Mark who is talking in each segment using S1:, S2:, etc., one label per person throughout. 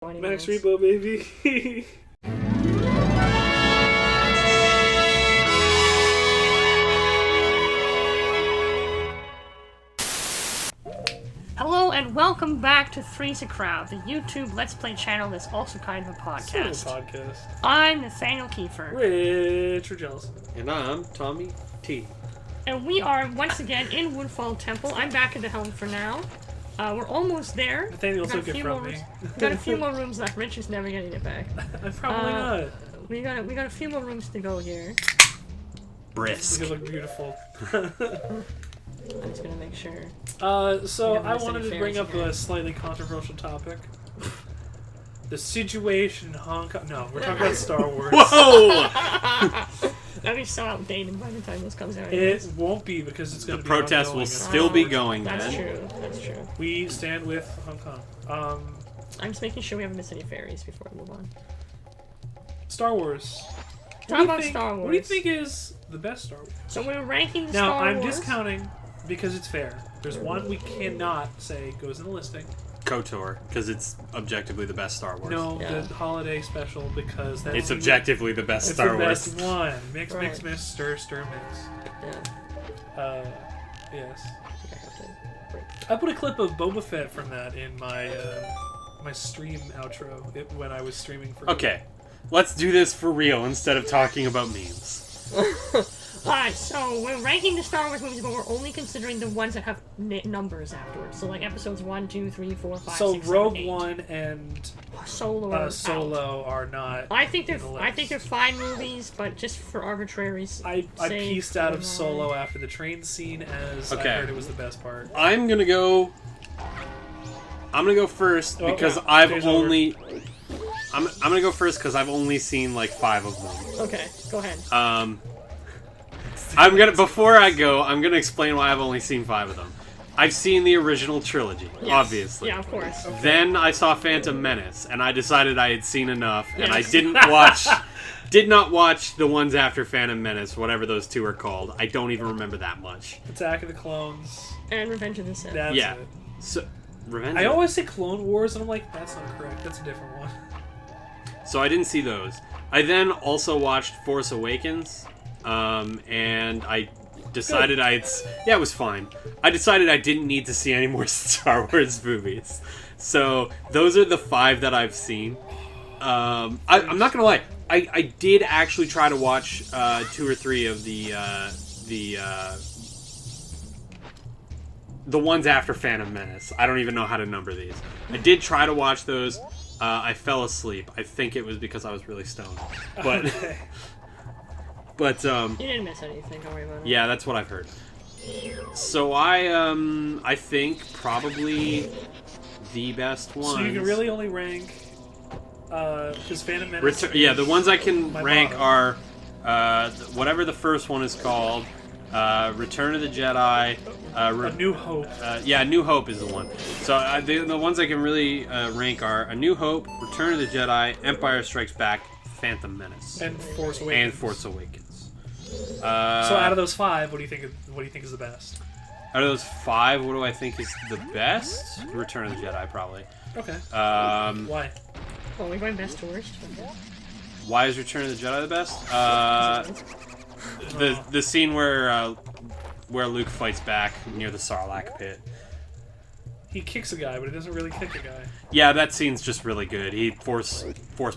S1: Max Rebo, baby.
S2: Hello and welcome back to Three's a Crowd, the YouTube Let's Play channel that's also kind of a podcast. I'm Nathaniel Kiefer.
S1: Richard Jealous.
S3: And I'm Tommy T.
S2: And we are once again in Woodfall Temple. I'm back at the helm for now. We're almost there.
S1: Nathaniel took it from me.
S2: We've got a few more rooms left. Rich is never getting it back.
S1: Probably not.
S2: We got a few more rooms to go here.
S3: Brisk.
S1: You look beautiful.
S2: I'm just gonna make sure.
S1: So I wanted to bring up a slightly controversial topic. The situation in Hong Kong. No, we're talking about Star Wars.
S3: Whoa!
S2: That'll be so outdated by the time this comes out.
S1: It won't be because it's going to
S3: The
S1: be
S3: protest will still be going
S2: That's
S3: then.
S2: true. That's true.
S1: We stand with Hong Kong.
S2: I'm just making sure we haven't missed any fairies before we move on.
S1: Star Wars.
S2: Talk about Star Wars.
S1: What do you think is the best Star Wars?
S2: So we're ranking
S1: Now,
S2: Star Wars.
S1: I'm discounting because it's fair. There's one we cannot say goes in the listing.
S3: KOTOR, because it's objectively the best Star Wars.
S1: No, the holiday special because that's
S3: it's objectively the best
S1: it's
S3: Star
S1: the
S3: Wars.
S1: best one. Mix,
S2: Right.
S1: mix, mix, stir, stir, mix.
S2: Yeah.
S1: Yes.
S2: I have to break.
S1: I put a clip of Boba Fett from that in my my stream outro when I was streaming for.
S3: Okay, let's do this for real instead of talking about memes.
S2: Alright, so we're ranking the Star Wars movies, but we're only considering the ones that have numbers afterwards. So like episodes 1, 2, 3, 4, 5,
S1: So
S2: 6,
S1: Rogue
S2: 7, 8.
S1: One and
S2: Solo are
S1: Solo are not.
S2: I think
S1: in the
S2: they're
S1: list.
S2: fine movies, but just for arbitrary
S1: I
S2: sake,
S1: pieced out of
S2: they're
S1: Solo
S2: not.
S1: after the train scene as
S3: Okay.
S1: I heard it was the best part.
S3: I'm gonna go first
S1: Oh,
S3: because
S1: yeah.
S3: I've
S1: Day's
S3: only. I'm gonna go first because I've only seen like 5 of them.
S2: Okay, go ahead.
S3: Before I go, I'm gonna explain why I've only seen 5 of them. I've seen the original trilogy,
S2: Yes.
S3: obviously.
S2: Yeah, of course.
S3: Then I saw Phantom Menace, and I decided I had seen enough, and I
S2: Yes.
S3: did not watch the ones after Phantom Menace, whatever those two are called. I don't even remember that much.
S1: Attack of the Clones.
S2: And Revenge of the Sith.
S1: That's
S3: Yeah.
S1: it.
S3: So, Revenge.
S1: I always say Clone Wars, and I'm like, that's not correct. That's a different one.
S3: So I didn't see those. I then also watched Force Awakens, and I decided it was fine. I decided I didn't need to see any more Star Wars movies. So those are the 5 that I've seen. I'm not gonna lie. I did actually try to watch 2 or 3 of the ones after Phantom Menace. I don't even know how to number these. I did try to watch those. I fell asleep. I think it was because I was really stoned. But
S1: Okay.
S3: but
S2: You didn't miss anything, don't worry about it.
S3: yeah, that's what I've heard. So I think probably the best ones.
S1: So you can really only rank because Phantom Menace.
S3: the ones I can
S1: my
S3: rank
S1: bottom.
S3: are whatever the first one is called, Return of the Jedi.
S1: A New Hope.
S3: Yeah, New Hope is the one. So the ones I can really rank are A New Hope, Return of the Jedi, Empire Strikes Back, Phantom Menace,
S1: And Force Awakens.
S3: and Force Awakens.
S1: So out of those 5, what do you think is the best?
S3: Out of those 5, what do I think is the best? Return of the Jedi, probably.
S1: Okay.
S3: Why?
S2: Well, we're going best to worst.
S3: Why is Return of the Jedi the best? The scene where Luke fights back near the Sarlacc pit.
S1: He kicks a guy, but he doesn't really kick a guy.
S3: Yeah, that scene's just really good. He force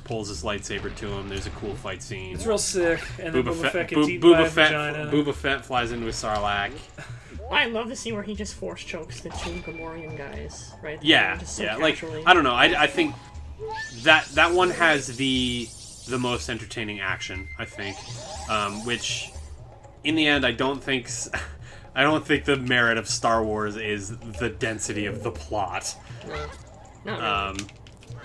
S3: pulls his lightsaber to him. There's a cool fight scene.
S1: It's real sick. And then Boba Fett gets eaten by a vagina.
S3: Boba Fett flies into a Sarlacc.
S2: I love the scene where he just force chokes the 2 Gamorrean guys, right?
S3: Yeah,
S2: Just so
S3: yeah. Like
S2: casually.
S3: I don't know. I think that one has the most entertaining action. I think, which in the end I don't think the merit of Star Wars is the density of the plot.
S2: No. Not really.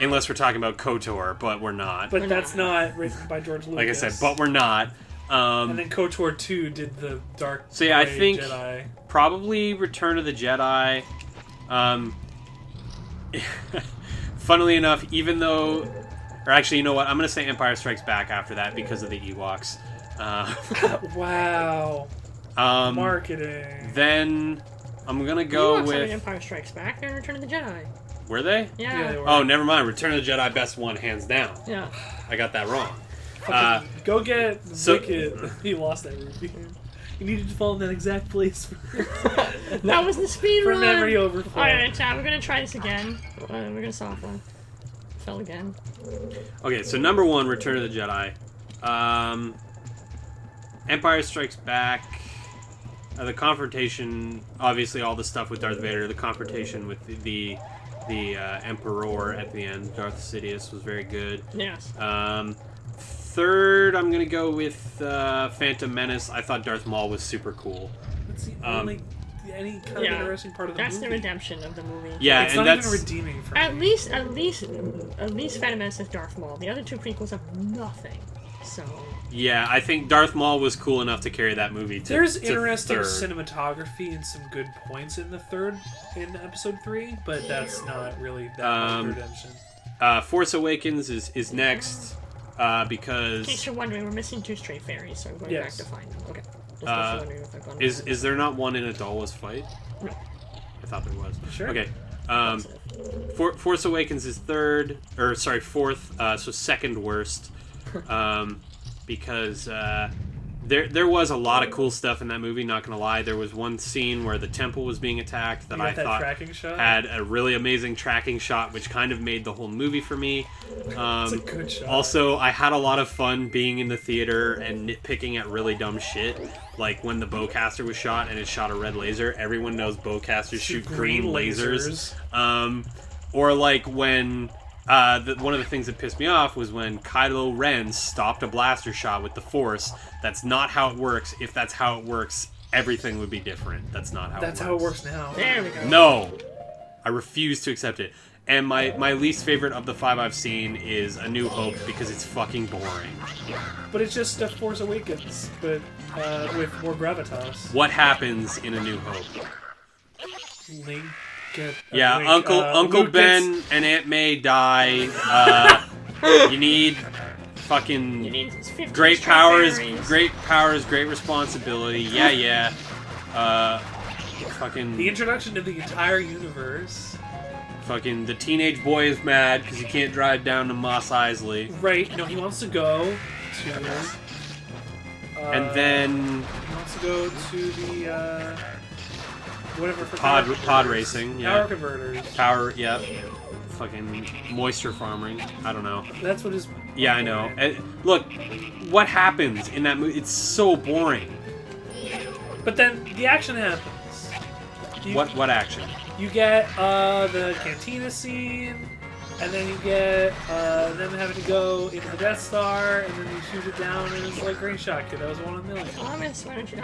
S3: Unless we're talking about KOTOR, but we're not.
S1: But that's not written by George Lucas.
S3: Like I said, but we're not.
S1: And then KOTOR 2 did the Dark
S3: So yeah, I
S1: Gray
S3: think
S1: Jedi.
S3: probably Return of the Jedi. Funnily enough, even though, or actually, you know what? I'm gonna say Empire Strikes Back after that because of the Ewoks.
S1: Wow. Marketing.
S3: Then I'm gonna
S2: You
S3: go
S2: watched
S3: with
S2: Empire Strikes Back and Return of the Jedi.
S3: Were they?
S2: Yeah.
S1: they were.
S3: Oh, never mind. Return of the Jedi best one, hands down.
S2: Yeah.
S3: I got that wrong.
S1: Go get
S3: so-
S1: Wicked. He lost that ruby. You needed to fall in that exact place
S2: That was the speed
S1: for
S2: run.
S1: memory overflow.
S2: Alright, chat, we're gonna try this again. We're gonna soft one. Fell again.
S3: Okay, so number 1, Return of the Jedi. Empire Strikes Back. The confrontation, obviously all the stuff with Darth Vader, the confrontation with the Emperor at the end, Darth Sidious, was very good.
S2: Yes.
S3: Third, I'm gonna go with Phantom Menace. I thought Darth Maul was super cool.
S1: That's the only any kind of interesting part of the
S2: That's
S1: movie.
S2: the redemption of the movie.
S3: Yeah,
S1: It's
S3: and
S1: not
S3: that's
S1: even redeeming for
S2: At
S1: me.
S2: least Phantom Menace has Darth Maul. The other two prequels have nothing. So.
S3: yeah. I think Darth Maul was cool enough to carry that movie.
S1: There's
S3: to
S1: interesting
S3: third.
S1: cinematography and some good points in episode 3, but that's not really that much redemption.
S3: Force Awakens is next
S2: In
S3: because
S2: case you're wondering, we're missing 2 stray fairies, so I'm going back to find them. Okay. Just in case you're wondering if I've gone
S3: is there not one in Odolwa's fight?
S2: No.
S3: I thought there was.
S1: Sure.
S3: Okay. Force Awakens is fourth. So second worst. Because there was a lot of cool stuff in that movie. Not gonna lie, there was one scene where the temple was being attacked that I thought
S1: tracking shot?
S3: had a really amazing tracking shot, which kind of made the whole movie for me.
S1: It's a good shot.
S3: Also, I had a lot of fun being in the theater and nitpicking at really dumb shit. Like when the bowcaster was shot and it shot a red laser. Everyone knows bowcasters shoot green lasers. Or like when one of the things that pissed me off was when Kylo Ren stopped a blaster shot with the Force. That's not how it works. If that's how it works, everything would be different. That's not how
S1: That's
S3: it works.
S1: how it works now.
S2: There we go.
S3: No! I refuse to accept it. And my least favorite of the 5 I've seen is A New Hope because it's fucking boring.
S1: But it's just a Force Awakens, but with more gravitas.
S3: What happens in A New Hope?
S1: Link
S3: Uncle
S1: Luke
S3: Ben
S1: gets-
S3: and Aunt May die. You need fucking
S2: You need 50
S3: great
S2: stray
S3: powers,
S2: fairies.
S3: great responsibility. Yeah. Fucking
S1: The introduction to the entire universe.
S3: fucking the teenage boy is mad because he can't drive down to Mos Eisley.
S1: Right, no, he wants to go to...
S3: And then
S1: He wants to go to the, whatever for
S3: pod
S1: power
S3: racing,
S1: Power
S3: yeah.
S1: converters.
S3: Power, yeah. Fucking moisture farming. I don't know.
S1: That's what his...
S3: Yeah, I know. Look, what happens in that movie? It's so boring.
S1: But then the action happens.
S3: What action?
S1: You get the cantina scene, and then you get them having to go into the Death Star, and then you shoot it down, and it's like great shot, kid. That was 1 in a million.
S2: Thomas, Richie,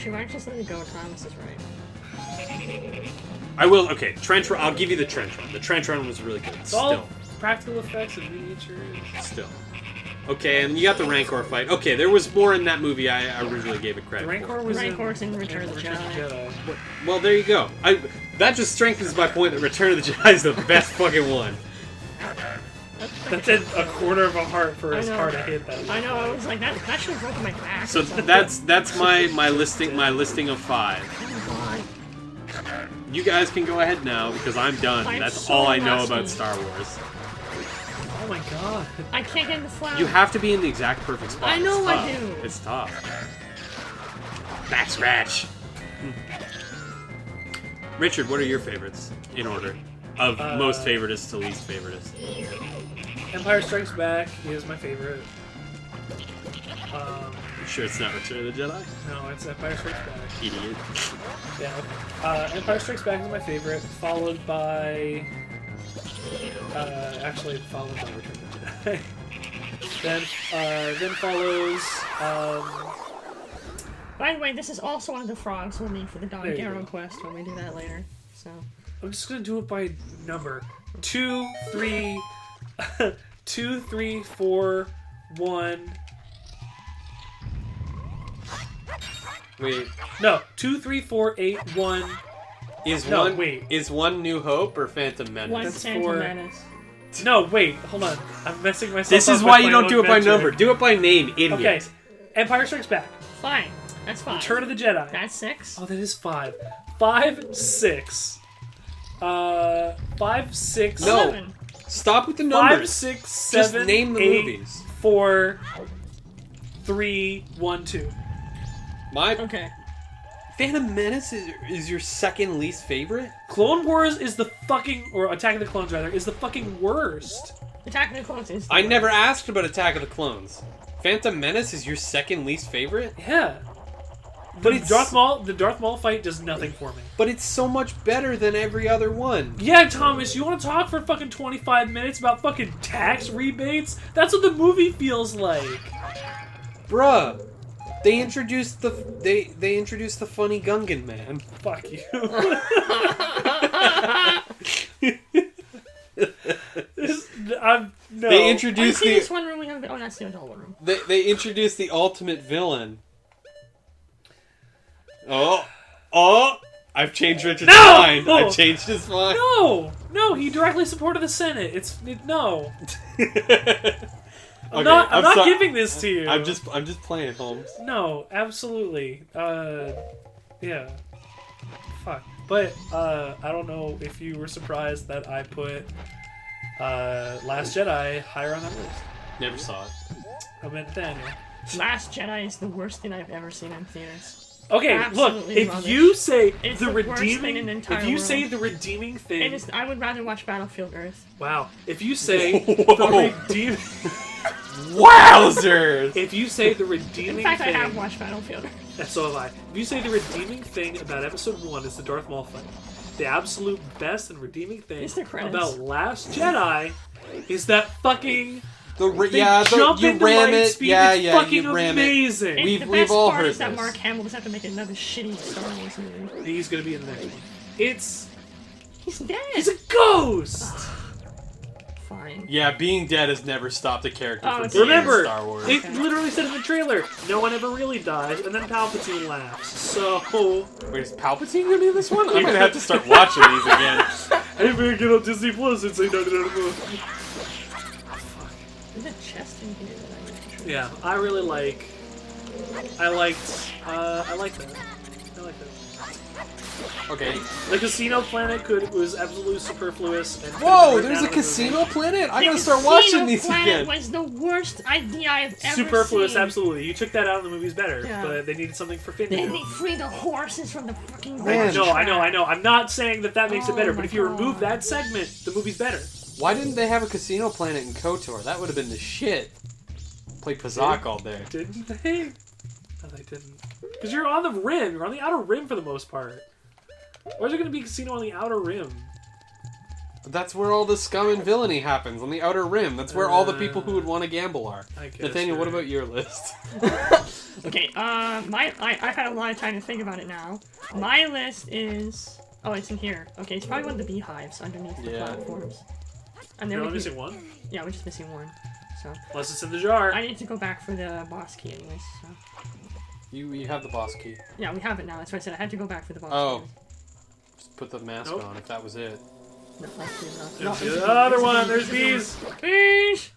S2: why don't you just let it go? Thomas is right.
S3: I will. Okay, trench run. I'll give you the trench run. The trench run was really good.
S1: It's all practical effects and miniatures.
S3: Still. Okay, and you got the Rancor fight. Okay, there was more in that movie I originally gave it credit
S1: The Rancor
S3: for.
S1: was
S2: Rancor's in Return of the Jedi.
S3: Well, there you go. That just strengthens my point that Return of the Jedi is the best fucking one.
S1: That did a quarter of a heart for his
S2: I know.
S1: heart to hit that.
S2: I know, I was like, that should have broken my back.
S3: So
S2: or something.
S3: that's my listing of 5.
S2: Oh, God.
S3: You guys can go ahead now because I'm done.
S2: I'm
S3: That's
S2: so
S3: all I know
S2: rusty.
S3: about Star Wars.
S1: Oh my god.
S2: I can't get in the flower.
S3: You have to be in the exact perfect spot.
S2: I know
S3: It's
S2: I
S3: tough.
S2: do.
S3: It's tough. Back scratch. Richard, what are your favorites in order? Of most favoritist to least favoritist.
S1: Empire Strikes Back is my favorite.
S3: You sure it's not Return of the Jedi?
S1: No, it's Empire Strikes Back.
S3: Idiot.
S1: Yeah. Empire Strikes Back is my favorite, followed by... followed by Return of the Jedi. then follows...
S2: By the way, this is also one of the frogs we'll need for the Don
S1: There you
S2: Garrow
S1: go.
S2: quest when we do that later. So.
S1: I'm just gonna do it by number. 2, 3... 2, 3, 4, 1...
S3: Wait,
S1: No, 2, 3, 4, 8, 1...
S3: is one New Hope or Phantom Menace?
S2: One
S1: That's
S2: Phantom
S1: for-
S2: Menace.
S1: No, wait, hold on. I'm messing myself
S3: This
S1: up
S3: is
S1: with
S3: why
S1: my
S3: you don't
S1: own
S3: do it by
S1: metric.
S3: number. Do it by name, idiot.
S1: Okay, Empire Strikes Back.
S2: Fine. That's fine.
S1: Return of the Jedi.
S2: That's 6.
S1: Oh, that is 5. 5, 6. 5, 6,
S3: No.
S2: 11.
S3: Stop with the numbers.
S1: 5, 6,
S3: Just
S1: 7,
S3: name the
S1: 8,
S3: movies.
S1: 4, 3, 1, 2.
S3: My
S2: Okay.
S3: Phantom Menace is your second least favorite?
S1: Clone Wars is the fucking, or Attack of the Clones rather, is the fucking worst.
S2: Attack of the Clones is.
S3: I never asked about Attack of the Clones. Phantom Menace is your second least favorite?
S1: Yeah.
S3: But
S1: The
S3: it's
S1: Darth Maul fight does nothing for me.
S3: But it's so much better than every other one.
S1: Yeah, Thomas, you want to talk for fucking 25 minutes about fucking tax rebates? That's what the movie feels like.
S3: Bruh. They introduced the funny Gungan man.
S1: Fuck you. No.
S3: They introduced
S2: see
S3: the
S2: this one room we have. Oh, that's the Odolwa room.
S3: they introduced the ultimate villain. Oh, I've changed Richard's mind.
S1: No!
S3: I've changed his mind.
S1: No, he directly supported the Senate. No. I'm
S3: Okay,
S1: not
S3: I'm so-
S1: giving this to you.
S3: I'm just playing, Holmes.
S1: No, absolutely. Yeah. Fuck. But I don't know if you were surprised that I put Last Jedi higher on that list.
S3: Never saw it.
S1: I meant Nathaniel.
S2: Last Jedi is the worst thing I've ever seen in theaters.
S1: Okay,
S2: Absolutely
S1: look. If
S2: rubbish.
S1: you say
S2: It's
S1: the
S2: the worst thing
S1: redeeming,
S2: in the entire
S1: if you
S2: world.
S1: say the redeeming thing,
S2: I would rather watch Battlefield Earth.
S1: wow. If you say
S3: Whoa.
S1: the redeeming,
S3: Wowzers!
S1: if you say the redeeming
S2: In fact,
S1: thing,
S2: I have watched Battlefield Earth.
S1: and so have I. If you say the redeeming thing about Episode 1 is the Darth Maul fight, the absolute best and redeeming thing
S2: It's the credits.
S1: about Last Jedi is that fucking
S3: You
S1: jump into
S3: ram
S1: light
S3: it.
S1: speed.
S3: Yeah,
S1: It's
S3: yeah,
S1: fucking
S3: you ram
S1: amazing.
S2: And
S3: We've-
S2: the
S3: we've
S2: best
S3: all
S2: part
S3: heard
S2: is that
S3: this.
S2: Mark Hamill doesn't have to make another shitty Star Wars movie.
S1: He's gonna be in the next one. He's
S2: He's dead.
S1: a ghost.
S2: Fine.
S3: Yeah, being dead has never stopped a character
S2: Oh,
S3: from
S2: it's
S3: being in
S1: Remember,
S3: Star Wars.
S1: it literally said in the trailer, no one ever really dies, and then Palpatine laughs. So,
S3: Wait, is Palpatine gonna be in this one? I'm gonna have to start watching these again.
S1: hey man, get on Disney Plus and say no.
S2: There's a chest in here that I need to try.
S1: Yeah, I really like. I like that. I like that.
S3: Okay.
S1: The Casino Planet was absolutely superfluous. And
S3: Whoa,
S1: could've been
S3: there's
S1: written
S3: a
S1: out of the
S3: casino
S1: movie.
S3: planet? I
S2: The
S3: gotta start
S2: Casino
S3: watching these
S2: Planet
S3: again.
S2: was the worst idea I've ever
S1: Superfluous,
S2: seen.
S1: absolutely. You took that out, and the movie's better.
S2: Yeah.
S1: But they needed something for Finn to
S2: Then
S1: do.
S2: they free the horses from the fucking
S3: Man.
S2: racetrack.
S1: I know. I'm not saying that makes it
S2: Oh
S1: better,
S2: my
S1: but if you remove
S2: God.
S1: that segment, the movie's better.
S3: Why didn't they have a casino planet in KOTOR? That would have been the shit. Play Pazak all day.
S1: Didn't they? No, they didn't. Because you're on the rim. You're on the outer rim for the most part. Why is there going to be a casino on the outer rim?
S3: That's where all the scum and villainy happens, on the outer rim. That's where all the people who would want to gamble are.
S1: I guess
S3: Nathaniel, what
S1: you're
S3: about your list?
S2: Okay, I've had a lot of time to think about it now. My list is... Oh, it's in here. Okay, it's probably one of the beehives underneath the
S3: Yeah.
S2: platforms. And then
S1: You're
S2: we
S1: only
S2: can-
S1: missing one?
S2: Yeah, we're just missing one. So,
S1: Unless it's in the jar.
S2: I need to go back for the boss key anyways, so...
S3: You have the boss key.
S2: Yeah, we have it now. That's why I said I had to go back for the boss
S3: Oh.
S2: key.
S3: Just put the mask
S1: Nope.
S3: on if that was it.
S2: No, that's it, no.
S1: There's
S2: it's
S1: the
S2: a
S1: other
S2: bee,
S1: one.
S2: it's a
S1: There's
S2: bee,
S1: bees.
S2: Bees!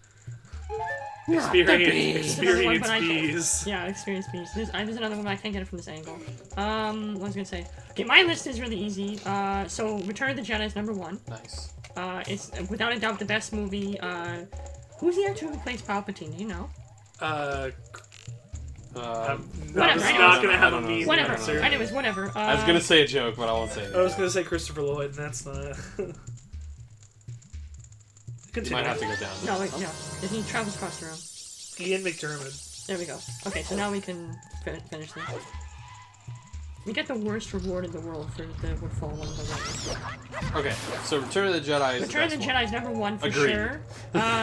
S1: Experience
S2: Another one, but I-
S1: bees.
S2: Yeah, experience bees. There's another one, but I can't get it from this angle. What was I gonna say? Okay, my list is really easy. So Return of the Jedi is number 1.
S3: Nice.
S2: It's without a doubt the best movie. Who's the actor who plays Palpatine? Do you know?
S1: I'm
S2: Whatever,
S1: just
S2: anyways.
S1: not going to have
S3: I
S1: a
S3: don't know.
S1: mean
S2: Whatever.
S1: answer.
S2: Anyways, whatever.
S3: I was gonna say a joke, but I won't say it.
S1: I was going to say Christopher Lloyd, and that's not...
S3: You
S1: Continue.
S3: might have to go down.
S2: No, wait, no. He travels across the room.
S1: Ian McDermott.
S2: There we go. Okay, so now we can finish this. We get the worst reward in the world for the Woodfall one.
S3: Okay, so Return of the Jedi is
S2: Return of
S3: the
S2: the
S3: best
S2: Jedi is number 1 for
S3: Agreed.
S2: sure.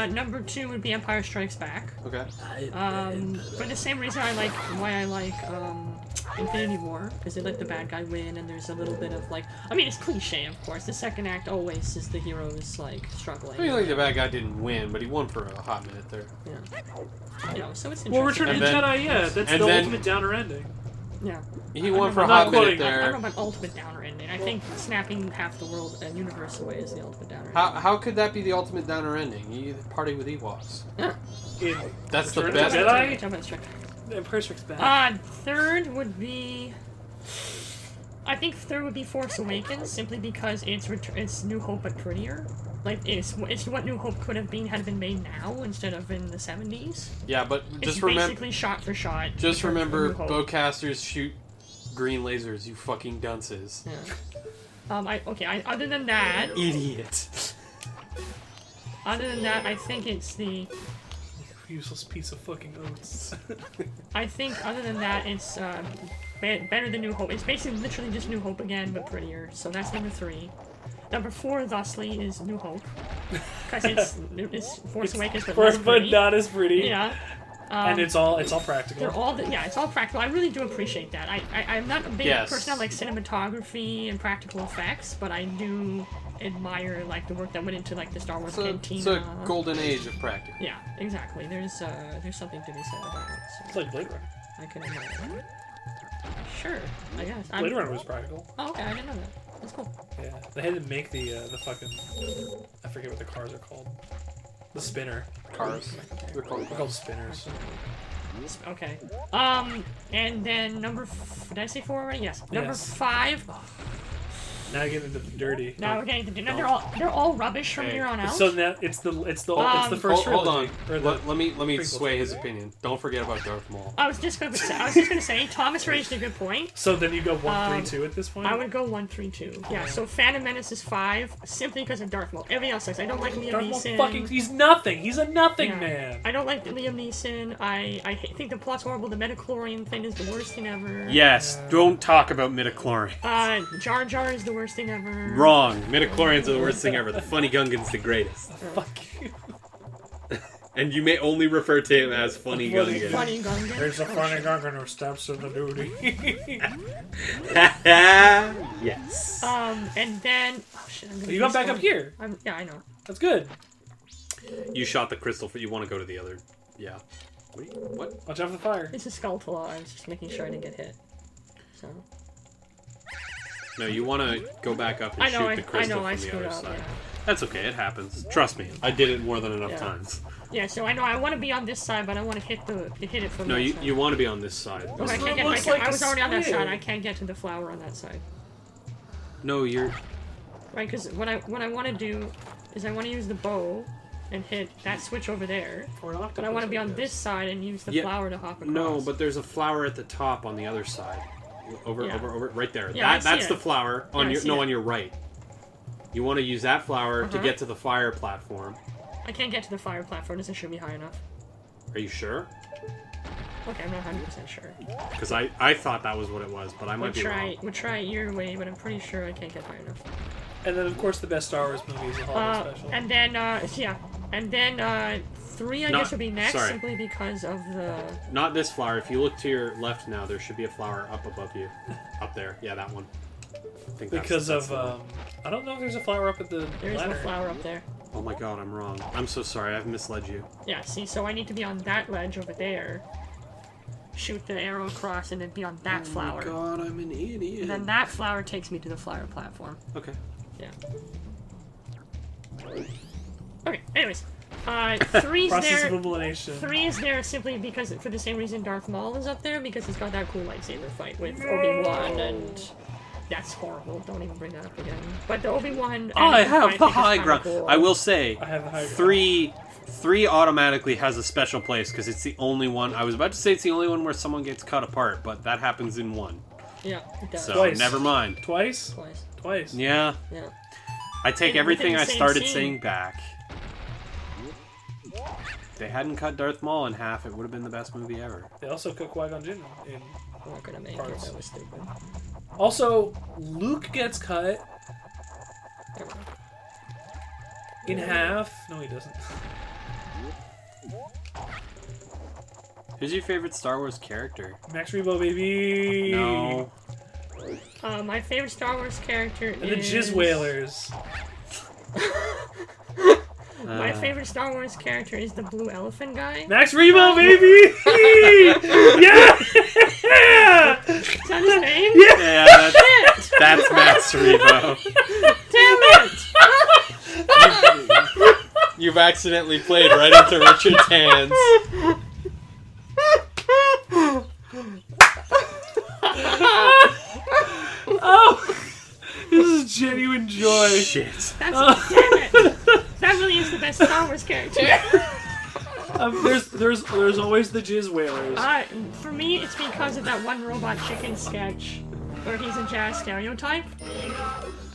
S2: Number 2 would be Empire Strikes Back.
S3: one. Okay.
S2: For the same reason why I like Infinity War, because they let the bad guy win, and there's a little bit of like, I mean, it's cliche, of course. The second act always is the hero's like struggling.
S3: I mean, like the bad guy didn't win, but he won for a hot minute there.
S2: Yeah. You know, so it's interesting.
S1: Well, Return of
S3: And
S1: the
S3: then-
S1: Jedi, yeah, that's
S3: and
S1: the
S3: then-
S1: ultimate downer ending.
S2: Yeah.
S3: He won for a
S1: I'm not
S3: hot minute
S1: quoting-
S2: I don't know
S3: there.
S2: about ultimate downer ending. I think snapping half the world and universe away is the ultimate downer.
S3: How could that be the ultimate downer ending? You party with Ewoks.
S1: In
S3: That's the
S1: Return of
S3: best.
S1: the Jedi?
S2: Jump on the strike.
S1: Empire Strikes Back.
S2: Third would be. I think third would be Force Awakens, simply because it's New Hope but prettier. Like, it's what New Hope could have been had it been made now instead of in the 70s.
S3: Yeah, but
S2: It's
S3: just remember.
S2: basically shot for shot.
S3: Just
S2: for
S3: remember,
S2: New Hope.
S3: bowcasters shoot green lasers. You fucking dunces.
S2: Yeah. Other than that,
S3: Idiot.
S2: I think it's the.
S1: Useless piece of fucking oats.
S2: I think other than that, it's better than New Hope. It's basically literally just New Hope again, but prettier. So that's number 3. Number 4, thusly, is New Hope, because it's Force Awakens, but less pretty.
S1: But not as pretty.
S2: Yeah.
S1: And it's all practical.
S2: It's all practical. I really do appreciate that. I'm not a big person on like cinematography and practical effects, but I do admire like the work that went into like the Star Wars cantina.
S3: It's a golden age of practice.
S2: Yeah, exactly. There's something to be said about it. So
S1: It's like Blade Runner.
S2: I can admire that. Sure, I guess.
S1: Blade Runner was practical.
S2: Oh, okay, I didn't know that. That's cool.
S1: Yeah, they had to make the fucking, I forget what the cars are called. The spinner.
S3: Cars. They're
S1: called spinners.
S2: Okay. And then did I say 4 already? Yes. Number 5.
S1: Now I get into the dirty.
S2: Now we're getting to they're all rubbish from here on out.
S1: So now it's the first
S3: hold on.
S1: trilogy.
S3: Let me
S1: prequel
S3: sway his opinion. Don't forget about Darth Maul.
S2: I was just gonna say Thomas raised a good point.
S1: So then you go 1, 3, 2 at this point.
S2: I would go 1, 3, 2. Yeah. So Phantom Menace is 5 simply because of Darth Maul. Everything else sucks. I don't like Liam Neeson.
S1: He's nothing. He's a nothing man.
S2: I don't like Liam Neeson. I think the plot's horrible. The midichlorian thing is the worst thing ever.
S3: Yes. Don't talk about midichlorians.
S2: Jar Jar is the worst thing ever.
S3: Wrong. Midichlorians are the worst thing ever. The funny Gungan's the greatest.
S1: Fuck you.
S3: And you may only refer to him as funny Gungan.
S2: Funny Gungan.
S1: There's a funny Gungan who steps in the duty.
S3: Yes.
S2: And then shit,
S1: You got back up here.
S2: Yeah, I know.
S1: That's good.
S3: You shot the crystal. You want to go to the other. Yeah. What?
S1: Watch out for the fire.
S2: It's a skull claw. I was just making sure I didn't get hit. So.
S3: No, you want to go back up and shoot the crystal from the other side.
S2: Yeah.
S3: That's okay, it happens. Trust me, I did it more than enough times.
S2: Yeah, so I know I want to be on this side, but I want to hit it from that side.
S3: You want to be on this side.
S2: Okay, I was already on that side. I can't get to the flower on that side.
S3: No, you're...
S2: Right, because what I want to do is I want to use the bow and hit that switch over there. But I want to be on this side and use the flower to hop across.
S3: No, but there's a flower at the top on the other side. Over, right there.
S2: Yeah,
S3: that's the flower on on your right. You want to use that flower to get to the fire platform.
S2: I can't get to the fire platform. Doesn't shoot me high enough.
S3: Are you sure?
S2: Okay, I'm not 100% sure.
S3: Because I thought that was what it was, but I might be wrong.
S2: We'll try it your way, but I'm pretty sure I can't get high enough.
S1: And then, of course, the best Star Wars movie is a holiday special.
S2: And then, and then 3, I guess, would be next, simply because of the...
S3: Not this flower. If you look to your left now, there should be a flower up above you. Up there. Yeah, that one. I think
S1: because of, I don't know if there's a flower up at the
S2: There is
S1: ladder.
S2: no flower up there.
S3: Oh my god, I'm wrong. I'm so sorry, I've misled you.
S2: Yeah, see, so I need to be on that ledge over there, shoot the arrow across, and then be on that flower.
S3: Oh my god, I'm an idiot.
S2: And then that flower takes me to the flower platform.
S3: Okay.
S2: Yeah. Okay, anyways. 3's
S1: Process
S2: there.
S1: of elimination.
S2: 3 is there simply because, for the same reason Darth Maul is up there, because he's got that cool lightsaber fight with Obi-Wan, and that's horrible. Don't even bring that up again. But the Obi-Wan.
S3: I have the high ground.
S2: Cool.
S3: I will say,
S1: I have the high ground.
S3: 3 automatically has a special place because it's the only one. I was about to say it's the only one where someone gets cut apart, but that happens in 1.
S2: Yeah, it does.
S3: So
S1: Twice.
S3: never mind.
S1: Twice?
S2: Twice.
S1: Twice.
S3: Yeah.
S2: Yeah.
S3: I take
S2: And
S3: everything
S2: within
S3: I
S2: the same
S3: started
S2: scene.
S3: saying back. If they hadn't cut Darth Maul in half, it would have been the best movie ever.
S1: They also cut Qui-Gon Jinn in.
S2: We're not gonna make
S1: Parts.
S2: it. That was stupid.
S1: Also, Luke gets cut
S2: There we go.
S1: in half. No, he doesn't.
S3: Who's your favorite Star Wars character?
S1: Max Rebo, baby.
S3: No.
S2: My favorite Star Wars character
S1: And the
S2: is...
S1: Jizz Whalers.
S2: My favorite Star Wars character is the blue elephant guy.
S1: Max Rebo, baby! Yeah!
S2: Is that his name?
S3: Yeah,
S2: Shit!
S3: that's Max Rebo.
S2: Damn it!
S3: You've accidentally played right into Richard's hands.
S1: Oh joy.
S3: Shit.
S2: That's damn it. That really is the best Star Wars character.
S1: There's always the jizz whalers.
S2: For me, it's because of that one robot chicken sketch where he's a jazz stereotype.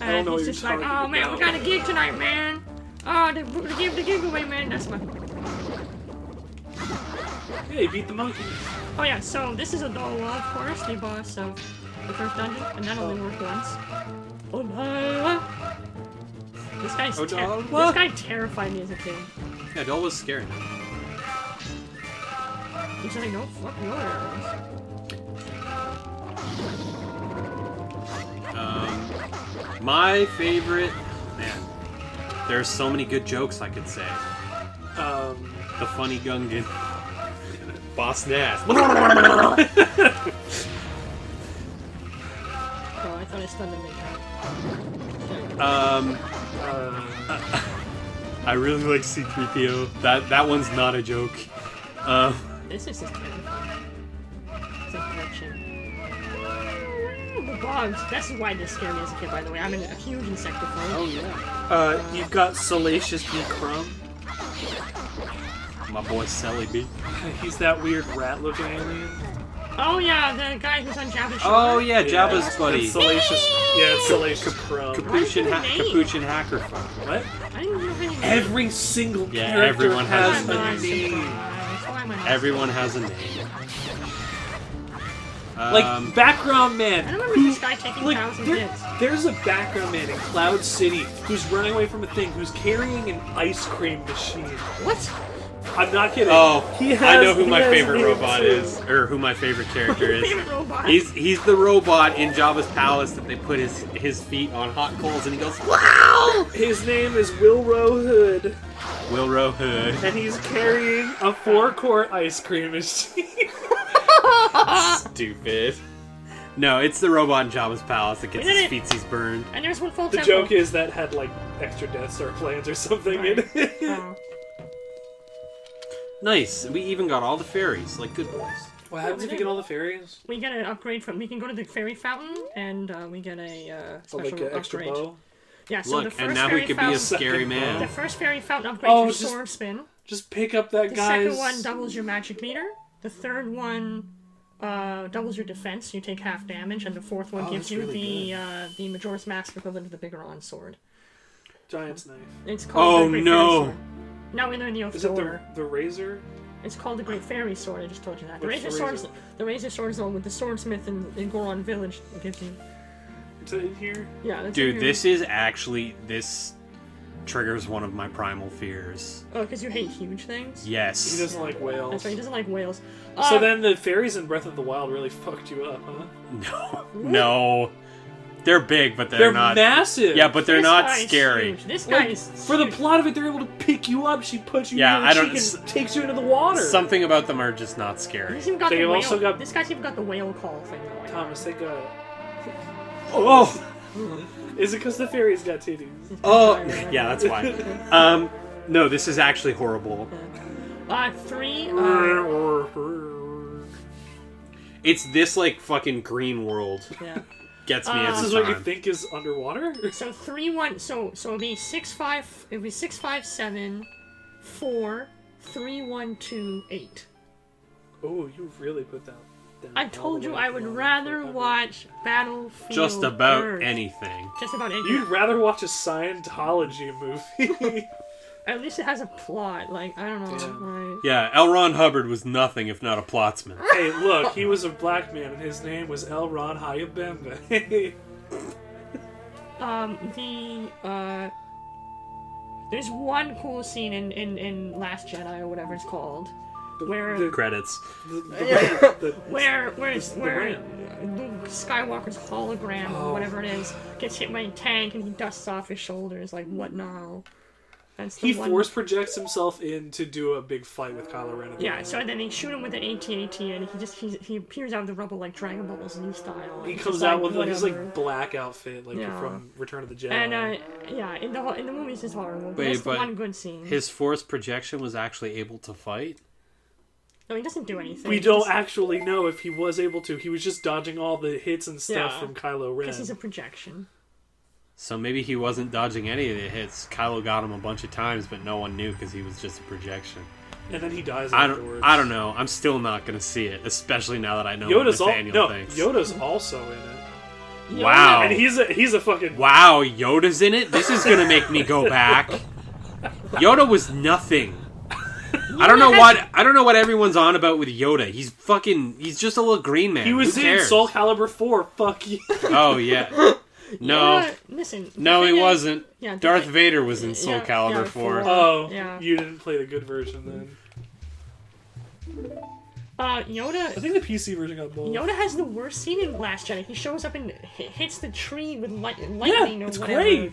S1: I don't know what
S2: he's
S1: you're
S2: just like,
S1: talking
S2: oh man, we
S1: about."
S2: got a gig tonight, man. Oh, they gave the gig away, man. That's my.
S1: Hey, beat the monkey.
S2: Oh yeah, so this is Odolwa, of course, the boss of the first dungeon, and that only worked once. Odolwa. This guy terrified me as a kid.
S3: Yeah, Dole was scary.
S2: He's like, no, fuck your arrows.
S3: My favorite... Man, there's so many good jokes I could say. The funny Gungan. Boss Nass.
S2: Oh, I thought I stunned him later.
S3: I really like C-3PO. That one's not a joke.
S2: This is just terrifying. It's like glitching. The bugs. That's why this scared me as a kid, by the way. I'm a huge insectophobe.
S3: Oh yeah.
S1: You've got Salacious B. Crumb.
S3: My boy Sally B.
S1: He's that weird rat-looking alien.
S2: Oh yeah, the guy who's on Jabba's shoulder.
S3: Oh yeah, Jabba's buddy.
S1: It's Salacious. Yeah, it's Salacious Crumb.
S3: Capuchin
S2: What's his name?
S3: Capuchin hacker fuck.
S1: What?
S2: I didn't know any name.
S1: Every single
S3: Yeah,
S1: character
S3: everyone has
S1: has
S3: a
S1: a
S2: Why
S1: name.
S2: am I not
S3: Everyone has a name.
S1: Like background man.
S2: I remember
S1: who-
S2: this guy taking thousand hits.
S1: There's a background man in Cloud City who's running away from a thing, who's carrying an ice cream machine.
S2: What?
S1: I'm not kidding.
S3: Oh,
S1: he has,
S3: I know who
S1: he
S3: my
S1: has
S3: favorite
S1: names
S3: robot
S1: too.
S3: is, or who my favorite character is.
S2: Favorite robot.
S3: He's the robot in Jabba's palace that they put his feet on hot coals and he goes, wow!
S1: His name is Wilro Hood,
S3: Wilro Hood.
S1: and he's carrying a 4-quart ice cream machine.
S3: Stupid. No, it's the robot in Jabba's palace that gets
S2: We
S3: his
S2: did it.
S3: feetsies burned.
S2: And there's Woodfall
S1: The
S2: Temple.
S1: joke is that had like extra Death Star plans or something in it.
S2: Oh.
S3: Nice. We even got all the fairies, like good boys.
S1: What happens if you get all the fairies?
S2: We get an upgrade from. We can go to the fairy fountain, and we get a
S1: Oh,
S2: special
S1: like an extra
S2: upgrade.
S1: bow?
S2: Yeah, so the
S3: Look,
S2: first
S3: and now
S2: fairy
S3: he could be
S2: fountain,
S3: a scary
S1: Second
S3: man.
S2: The first fairy fountain upgrades
S1: Oh,
S2: your
S1: just-
S2: sword spin.
S1: Just pick up that
S2: The
S1: guy's...
S2: second one doubles your magic meter. The third one doubles your defense. You take half damage, and the fourth one
S1: Oh,
S2: gives
S1: that's
S2: you
S1: really
S2: the Majora's Mask equivalent of the Bigoron sword.
S1: Giant's knife.
S2: It's called
S3: Oh,
S2: the Great
S3: no.
S2: Fairy Sword. Now we learn the
S1: Is it
S2: order.
S1: the razor?
S2: It's called the Great Fairy Sword. I just told you that. The
S1: What's
S2: razor
S1: the
S2: sword
S1: razor?
S2: is the razor sword is the one with the swordsmith in Goron Village that gives you.
S1: Is it in here?
S2: Yeah, that's
S3: Dude,
S2: in here.
S3: this triggers one of my primal fears.
S2: Oh, because you hate huge things.
S1: He
S3: Yes.
S1: doesn't like whales.
S2: That's right. He doesn't like whales.
S1: So then the fairies in Breath of the Wild really fucked you up, huh?
S3: No. They're big, but they're not.
S1: massive.
S3: Yeah, but they're
S2: this
S3: not
S2: guy's
S3: scary.
S2: huge. This
S1: Like,
S2: guy is
S1: for the
S2: huge.
S1: plot of it, they're able to pick you up. She puts you
S3: Yeah,
S1: in
S3: I
S1: her
S3: don't-
S1: cheek and takes you into the water.
S3: Something about them are just not scary.
S2: He's even got
S1: They've
S2: the whale.
S1: also got-
S2: This guy's even got the whale call thing going.
S1: Thomas, they got.
S3: Oh,
S1: Is it because the fairies got titties?
S3: oh, yeah, that's why. No, this is actually horrible.
S2: 3.
S3: It's this like fucking green world
S2: Yeah.
S3: gets me
S2: This
S3: every
S1: This is what you
S3: time.
S1: think is underwater?
S2: So 3 1. So it'd be 6 5. It'd be 6 5 7 4 3 1 2 8.
S1: Oh, you really put that. down
S2: I
S1: all
S2: told
S1: the
S2: you
S1: way
S2: I would
S1: down
S2: rather
S1: forever.
S2: watch Battlefield.
S3: Just about
S2: Earth.
S3: anything.
S2: Just about anything.
S1: You'd rather watch a Scientology movie.
S2: At least it has a plot. Like I don't know.
S3: Yeah, L. Ron Hubbard was nothing if not a plotsman.
S1: Hey, look, he was a black man, and his name was L. Ron Hyabemba.
S2: There's one cool scene in Last Jedi or whatever it's called, where
S1: the-
S3: Credits.
S2: where Luke
S1: ram.
S2: Skywalker's hologram
S1: Oh.
S2: or whatever it is gets hit by a tank and he dusts off his shoulders. Like what now? That's the
S1: He
S2: one.
S1: force projects himself in to do a big fight with Kylo Ren. at the
S2: Yeah,
S1: end.
S2: so then they shoot him with an AT-AT and he appears out of the rubble like Dragon Ball Z style.
S1: He
S2: It's
S1: comes
S2: just
S1: out with like his
S2: whatever.
S1: like black outfit, like
S2: Yeah.
S1: from Return of the Jedi.
S2: And yeah, in the movies it's horrible. But
S3: Wait,
S2: that's the
S3: but
S2: one good scene.
S3: His force projection was actually able to fight?
S2: No, he doesn't do anything.
S1: we don't actually know if he was able to. He was just dodging all the hits and stuff
S2: Yeah.
S1: from Kylo Ren.
S2: Because he's a projection.
S3: So maybe he wasn't dodging any of the hits. Kylo got him a bunch of times, but no one knew because he was just a projection.
S1: And then he dies
S3: I
S1: afterwards.
S3: don't know. I'm still not going to see it, especially now that I know
S1: Yoda's
S3: what Nathaniel thinks.
S1: Yoda's also in it.
S3: Wow.
S1: And he's a fucking...
S3: Wow, Yoda's in it? This is going to make me go back. Yoda was nothing. I don't know what everyone's on about with Yoda. He's just a little green man.
S1: He was
S3: Who
S1: in
S3: cares?
S1: Soul Calibur 4. Fuck you.
S3: Oh, yeah. No.
S2: Yoda, listen.
S3: No, he wasn't.
S2: Yeah,
S3: Darth Vader was in Soul Calibur 4.
S1: Oh,
S2: Yeah.
S1: you didn't play the good version then.
S2: Yoda.
S1: I think the PC version got both.
S2: Yoda has the worst scene in Last Jedi. He shows up and hits the tree with lightning
S1: Yeah,
S2: or
S1: it's
S2: whatever.
S1: great.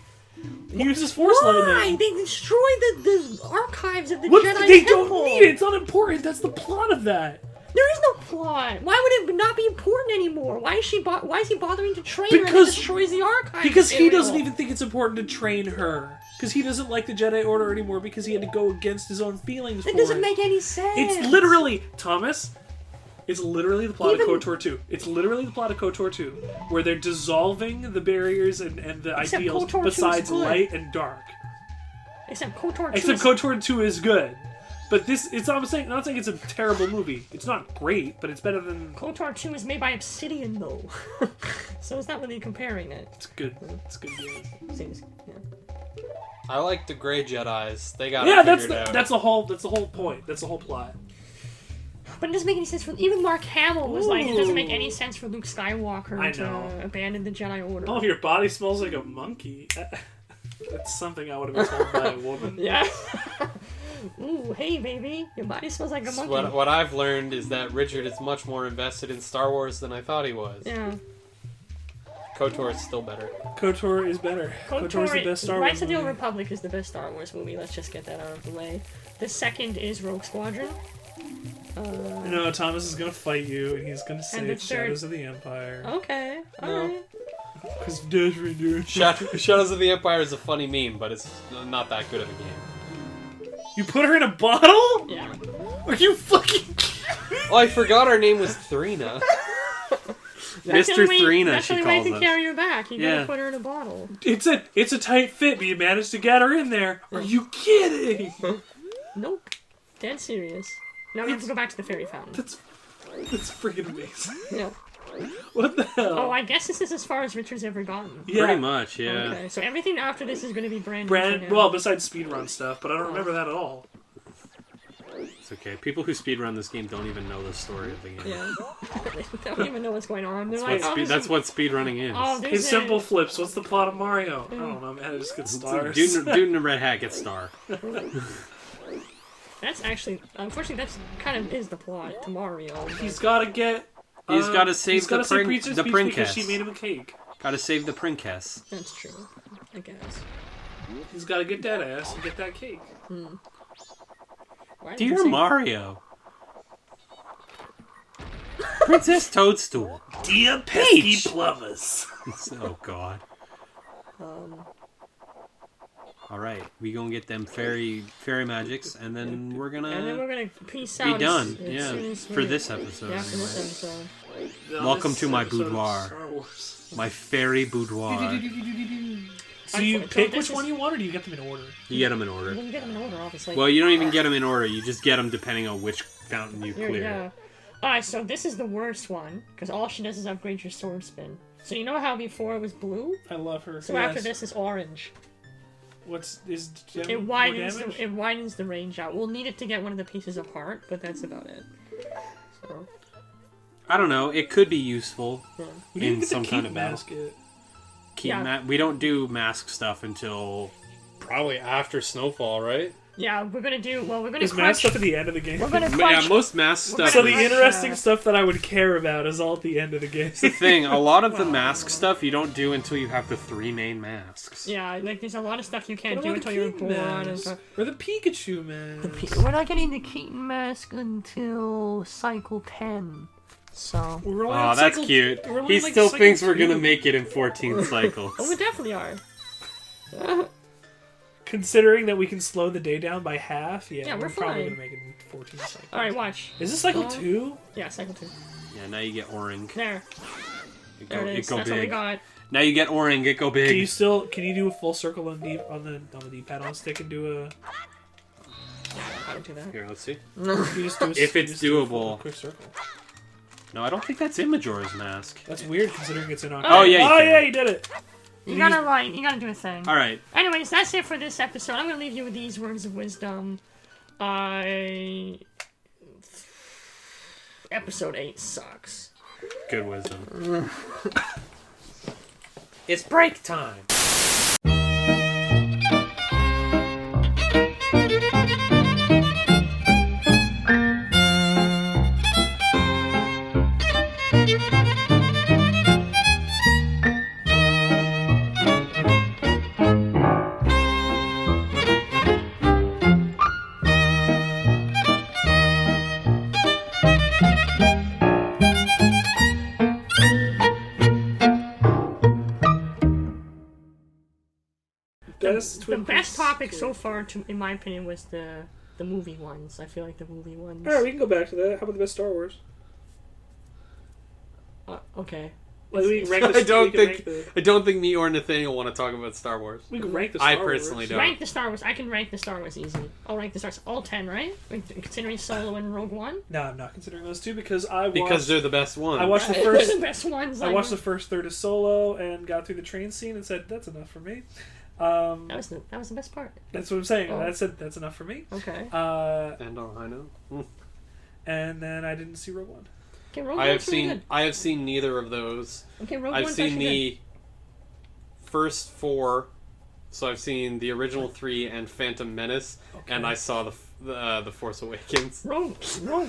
S1: He uses Force
S2: Why?
S1: lightning.
S2: They destroyed the archives of the
S1: What?
S2: Jedi
S1: They
S2: Temple.
S1: don't need it. It's unimportant. That's the plot of that.
S2: There is no plot. Why would it not be important anymore? Why is he bothering to train her and
S1: Because-
S2: destroys the archives?
S1: Because he
S2: material?
S1: doesn't even think it's important to train her. Because he doesn't like the Jedi Order anymore because he had to go against his own feelings
S2: It
S1: for
S2: doesn't
S1: it.
S2: make any sense.
S1: It's literally, Thomas, it's literally the plot
S2: Even-
S1: of KOTOR 2. It's literally the plot of KOTOR 2, where they're dissolving the barriers and the
S2: Except
S1: ideals
S2: KOTOR 2 is
S1: besides
S2: good.
S1: light and dark.
S2: Except KOTOR 2
S1: Except
S2: is...
S1: KOTOR 2 is good. But not saying it's a terrible movie. It's not great, but it's better than...
S2: KOTOR 2 is made by Obsidian, though. So it's not really comparing it.
S1: It's good. It's good game.
S2: Seems, yeah.
S3: I like the Grey Jedis. They got
S1: Yeah,
S3: it figured out.
S1: that's the whole point. That's the whole plot.
S2: But it doesn't make any sense for... Even Mark Hamill was like, it doesn't make any sense for Luke Skywalker
S1: I
S2: to
S1: know.
S2: abandon the Jedi Order.
S1: Oh, your body smells like a monkey. That's something I would have been told by a woman.
S2: Yeah. Ooh, hey, baby. Your body smells like a monkey.
S3: What I've learned is that Richard is much more invested in Star Wars than I thought he was.
S2: Yeah.
S3: KOTOR is still better.
S1: KOTOR is better. KOTOR is the best Star Wars
S2: Knights of the Old
S1: movie.
S2: Republic is the best Star Wars movie. Let's just get that out of the way. The second is Rogue Squadron.
S1: No, Thomas is gonna fight you, and he's gonna say
S2: And the
S1: it's
S2: third-
S1: Shadows of the Empire.
S2: Okay.
S3: No.
S2: Alright.
S1: Because Desiree dude.
S3: Shadows of the Empire is a funny meme, but it's not that good of a game.
S1: You put her in a bottle?
S2: Yeah.
S1: Are you fucking...
S3: Oh, I forgot our name was Thrina. Mr. Thrina,
S2: That's
S3: she
S2: the only way
S3: calls
S2: to
S3: us.
S2: carry her back. You
S3: Yeah.
S2: gotta put her in a bottle.
S1: It's a tight fit, but you managed to get her in there. Are you kidding?
S2: Nope. Dead serious. Now we have to go back to the fairy fountain.
S1: That's freaking amazing.
S2: Yeah.
S1: What the hell?
S2: Oh, I guess this is as far as Richard's ever gotten.
S1: yeah.
S3: Pretty much, yeah.
S2: Okay, so everything after this is going to be brand new. for him.
S1: Well, besides speedrun stuff, but I don't remember that at all.
S3: It's okay. People who speedrun this game don't even know the story of the game.
S2: Yeah. They don't even know what's going on. They're
S3: That's,
S2: like,
S3: that's what speedrunning is.
S2: Oh,
S1: Hey,
S2: there's
S1: simple flips. What's the plot of Mario? I don't know, man. I just get stars.
S3: Dude in a red hat gets star.
S2: That's actually, unfortunately, that's kind of is the plot to Mario.
S1: He's gotta get.
S3: He's gotta save
S1: he's gotta
S3: the
S1: save
S3: prin-
S1: Princess
S3: the
S1: Peach
S3: princess.
S1: because she made him a cake.
S3: Gotta save the princess.
S2: That's true, I guess.
S1: He's gotta get that ass and get that cake.
S2: Why did you
S3: Dear
S2: say-
S3: Mario. Princess Toadstool.
S1: Dear pesky
S3: Peach.
S1: plovers.
S3: Oh god. Alright, we gonna get them fairy magics and then we're
S2: And then we're
S3: gonna
S2: gonna peace
S3: be
S2: out.
S3: done.
S2: as
S3: Yeah.
S2: soon as
S3: For
S2: we're-
S3: this episode.
S2: Yeah, for this
S3: anyway.
S2: episode.
S1: No,
S3: Welcome
S1: this
S3: to my
S1: episode of
S3: boudoir.
S1: Star Wars.
S3: My fairy boudoir.
S1: So you
S2: So
S1: pick
S2: this
S1: which one you want, or do you get them in order?
S3: You get them in order.
S2: Well, you get them in order, obviously.
S3: Well, you don't even get them in order. You just get them depending on which fountain you
S2: Here,
S3: clear.
S2: yeah. Alright, so this is the worst one, because all she does is upgrade your sword spin. So you know how before it was blue?
S1: I love her.
S2: So after this is orange.
S1: Is
S2: It widens the range out. We'll need it to get one of the pieces apart, but that's about it. So,
S3: I don't know. It could be useful
S1: We didn't
S3: in
S1: get
S3: some
S1: the
S3: kind
S1: Keaton
S3: of battle.
S1: basket.
S2: Yeah.
S3: We don't do mask stuff until probably after Snowfall, right?
S2: yeah, we're gonna
S1: Is
S2: crunch.
S1: mask stuff at the end of the game?
S2: We're gonna
S3: Yeah,
S2: crunch.
S3: most mask
S2: We're
S3: stuff.
S1: So
S2: gonna
S1: the
S2: crunch,
S1: interesting stuff that I would care about is all at the end of the game.
S3: The thing, a lot of the mask stuff you don't do until you have the 3 main masks.
S2: Yeah, like there's a lot of stuff you can't
S1: What
S2: do
S1: about
S2: until
S1: the
S2: you're
S1: Keaton
S2: born. And
S1: mask?
S2: stuff.
S1: Or the Pikachu mask.
S2: We're not getting the Keaton mask until cycle 10. So.
S1: We're only
S3: Oh,
S1: on
S3: that's
S1: cycle-
S3: cute.
S1: we're only
S3: He
S1: like
S3: still
S1: cycle
S3: thinks we're
S1: 2.
S3: gonna make it in 14 cycles.
S2: Oh, we definitely are.
S1: Considering that we can slow the day down by half,
S2: Yeah, we're
S1: probably
S2: fine.
S1: gonna make it in 14 cycles.
S2: Alright, watch.
S1: Is this cycle 2?
S2: Yeah, cycle 2.
S3: Yeah, now you get O-ring.
S2: There.
S3: It
S2: There
S3: go,
S2: it
S3: it
S2: is.
S3: go
S2: That's what we
S3: big.
S2: got.
S3: Now you get Orin, get go big.
S1: Can you do a full circle on the D-pad on stick and do a...
S2: How to do that?
S3: Here, let's see.
S1: You just do a,
S3: If
S1: you
S3: it's
S1: just do a
S3: doable.
S1: quick circle.
S3: No, I don't think that's in Majora's Mask.
S1: That's weird considering it's in Ocarina.
S3: Oh, yeah, you can.
S1: yeah, you did it.
S2: You gotta do a thing.
S3: Alright.
S2: Anyways, that's it for this episode. I'm gonna leave you with these words of wisdom. Episode 8 sucks.
S3: Good wisdom.
S4: It's break time.
S2: The best topic so far, in my opinion, was the movie ones. I feel like the movie ones.
S1: Alright, we can go back to that. How about the best Star Wars?
S2: Okay.
S1: Like, we can rank the,
S3: I don't think me or Nathaniel want to talk about Star Wars.
S1: We can rank the Star Wars.
S3: I personally don't.
S2: Rank the Star Wars. I can rank the Star Wars easy. I'll rank the Star Wars. All 10, right? Considering Solo and Rogue One?
S1: No, I'm not considering those two because
S3: Because they're the best ones.
S1: I watched the
S2: They're
S1: first...
S2: the best ones.
S1: I watched the first third of Solo and got through the train scene and said, that's enough for me.
S2: That was the best part.
S1: That's what I'm saying.
S2: Oh.
S1: That's enough for me.
S2: Okay.
S3: And on high note.
S1: And then I didn't see Rogue One.
S2: Okay, Rogue
S3: I
S2: One's really good.
S3: have seen neither of those.
S2: Okay, Rogue
S3: I've
S2: One's
S3: seen
S2: actually
S3: the first 4, so I've seen the original 3 and Phantom Menace, and I saw the Force Awakens.
S2: Rogue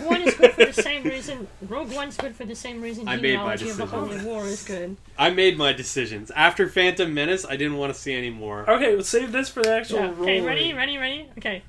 S2: One is good for the same reason. Rogue One's good for the same reason.
S3: I made my
S2: Genealogy of the
S3: decision.
S2: Holy War is good.
S3: I made my decisions. After Phantom Menace, I didn't want to see any more.
S1: Okay, let's save this for the actual
S2: Yeah. Okay,
S1: roll.
S2: ready? Okay.